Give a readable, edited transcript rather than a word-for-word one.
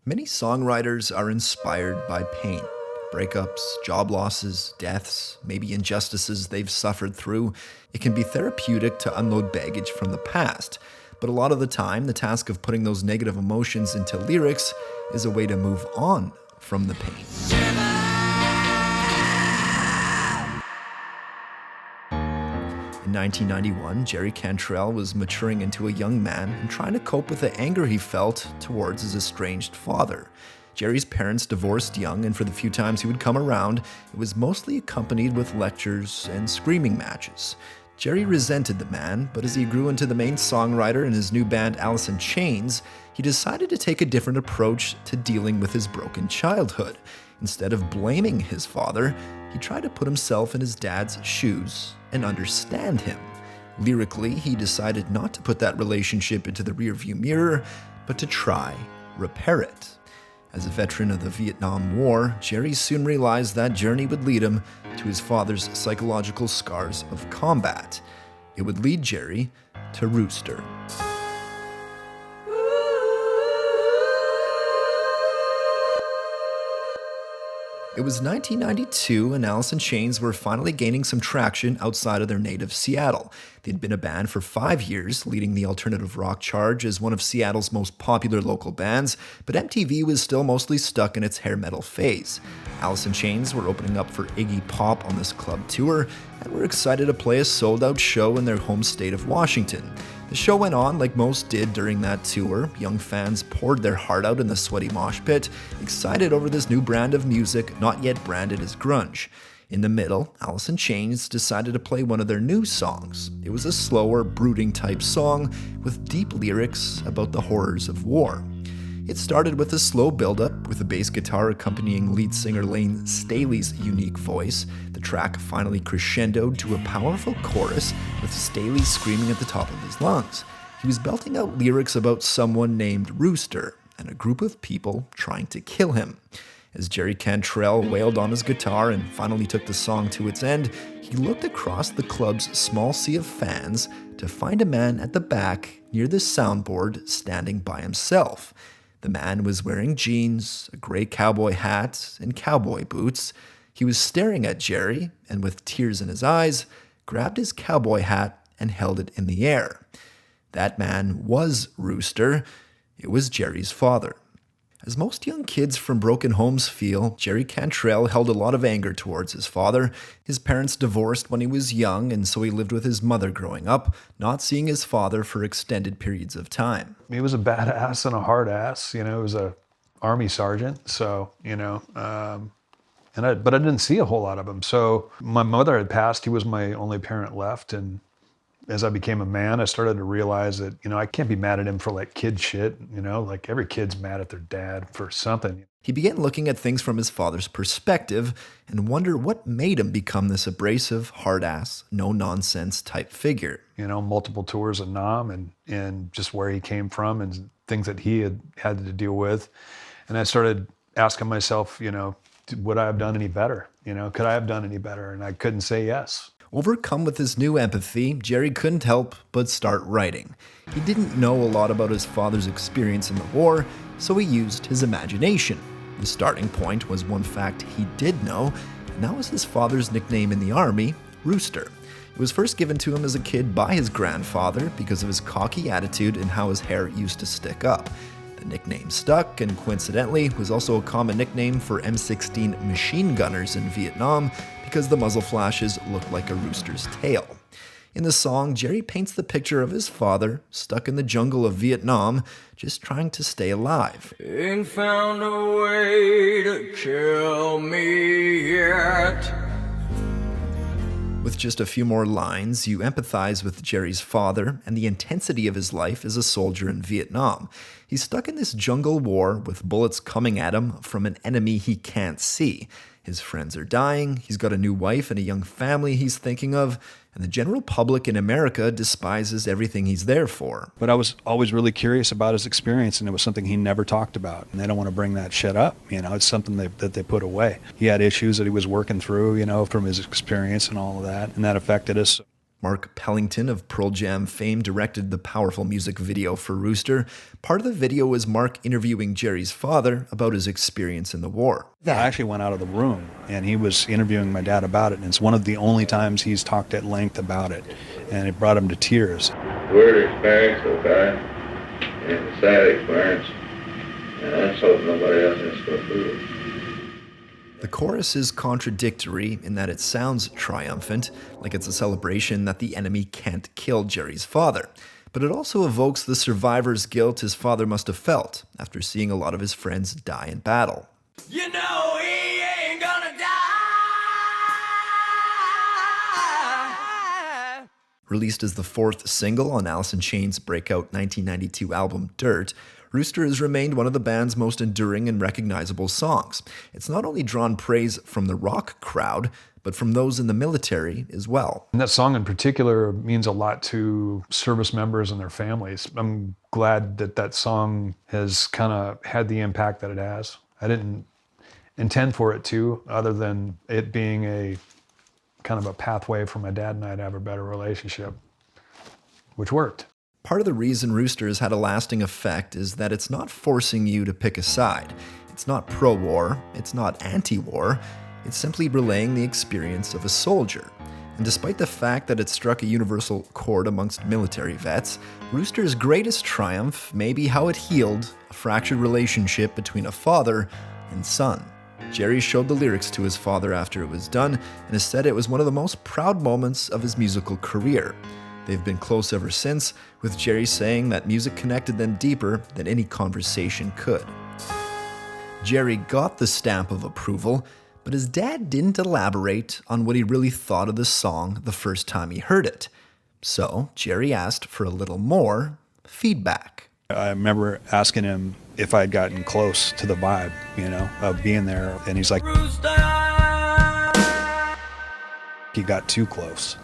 Many songwriters are inspired by pain. Breakups, job losses, deaths, maybe injustices they've suffered through. It can be therapeutic to unload baggage from the past, but a lot of the time, the task of putting those negative emotions into lyrics is a way to move on from the pain. In 1991, Jerry Cantrell was maturing into a young man and trying to cope with the anger he felt towards his estranged father. Jerry's parents divorced young, and for the few times he would come around, it was mostly accompanied with lectures and screaming matches. Jerry resented the man, but as he grew into the main songwriter in his new band Alice in Chains, he decided to take a different approach to dealing with his broken childhood. Instead of blaming his father, he tried to put himself in his dad's shoes and understand him. Lyrically, he decided not to put that relationship into the rearview mirror, but to try repair it. As a veteran of the Vietnam War, Jerry soon realized that journey would lead him to his father's psychological scars of combat. It would lead Jerry to Rooster. It was 1992, and Alice in Chains were finally gaining some traction outside of their native Seattle. They'd been a band for 5 years, leading the alternative rock charge as one of Seattle's most popular local bands, but MTV was still mostly stuck in its hair metal phase. Alice in Chains were opening up for Iggy Pop on this club tour, and were excited to play a sold-out show in their home state of Washington. The show went on like most did during that tour. Young fans poured their heart out in the sweaty mosh pit, excited over this new brand of music not yet branded as grunge. In the middle, Alice in Chains decided to play one of their new songs. It was a slower, brooding type song with deep lyrics about the horrors of war. It started with a slow build-up, with a bass guitar accompanying lead singer Layne Staley's unique voice. The track finally crescendoed to a powerful chorus, with Staley screaming at the top of his lungs. He was belting out lyrics about someone named Rooster, and a group of people trying to kill him. As Jerry Cantrell wailed on his guitar and finally took the song to its end, he looked across the club's small sea of fans to find a man at the back near the soundboard standing by himself. The man was wearing jeans, a gray cowboy hat, and cowboy boots. He was staring at Jerry, and with tears in his eyes, grabbed his cowboy hat and held it in the air. That man was Rooster. It was Jerry's father. As most young kids from broken homes feel, Jerry Cantrell held a lot of anger towards his father. His parents divorced when he was young, and so he lived with his mother growing up, not seeing his father for extended periods of time. He was a badass and a hard ass, he was a army sergeant, so, but I didn't see a whole lot of him. So my mother had passed, he was my only parent left, and as I became a man, I started to realize that, I can't be mad at him for like kid shit, like every kid's mad at their dad for something. He began looking at things from his father's perspective and wondered what made him become this abrasive, hard-ass, no-nonsense type figure. Multiple tours of Nam and just where he came from and things that he had to deal with. And I started asking myself, would I have done any better? Could I have done any better? And I couldn't say yes. Overcome with his new empathy, Jerry couldn't help but start writing. He didn't know a lot about his father's experience in the war, so he used his imagination. The starting point was one fact he did know, and that was his father's nickname in the army, Rooster. It was first given to him as a kid by his grandfather because of his cocky attitude and how his hair used to stick up. The nickname stuck, and coincidentally was also a common nickname for M16 machine gunners in Vietnam because the muzzle flashes looked like a rooster's tail. In the song, Jerry paints the picture of his father stuck in the jungle of Vietnam, just trying to stay alive. Ain't found a way to kill me yet. With just a few more lines, you empathize with Jerry's father and the intensity of his life as a soldier in Vietnam. He's stuck in this jungle war with bullets coming at him from an enemy he can't see. His friends are dying, he's got a new wife and a young family he's thinking of, and the general public in America despises everything he's there for. But I was always really curious about his experience, and it was something he never talked about. And they don't want to bring that shit up, it's something that they put away. He had issues that he was working through, from his experience and all of that, and that affected us. Mark Pellington of Pearl Jam fame directed the powerful music video for Rooster. Part of the video was Mark interviewing Jerry's father about his experience in the war. I actually went out of the room, and he was interviewing my dad about it, and it's one of the only times he's talked at length about it, and it brought him to tears. Weird experience, okay, and a sad experience, and I just hope nobody else has to go through it. The chorus is contradictory in that it sounds triumphant, like it's a celebration that the enemy can't kill Jerry's father. But it also evokes the survivor's guilt his father must have felt after seeing a lot of his friends die in battle. You know he ain't gonna die. Released as the fourth single on Alice in Chains' breakout 1992 album Dirt, Rooster has remained one of the band's most enduring and recognizable songs. It's not only drawn praise from the rock crowd, but from those in the military as well. And that song in particular means a lot to service members and their families. I'm glad that that song has kind of had the impact that it has. I didn't intend for it to, other than it being a kind of a pathway for my dad and I to have a better relationship, which worked. Part of the reason Rooster has had a lasting effect is that it's not forcing you to pick a side. It's not pro-war, it's not anti-war, it's simply relaying the experience of a soldier. And despite the fact that it struck a universal chord amongst military vets, Rooster's greatest triumph may be how it healed a fractured relationship between a father and son. Jerry showed the lyrics to his father after it was done and has said it was one of the most proud moments of his musical career. They've been close ever since, with Jerry saying that music connected them deeper than any conversation could. Jerry got the stamp of approval, but his dad didn't elaborate on what he really thought of the song the first time he heard it. So Jerry asked for a little more feedback. I remember asking him if I'd gotten close to the vibe, of being there, and he's like, Rooster. he got too close.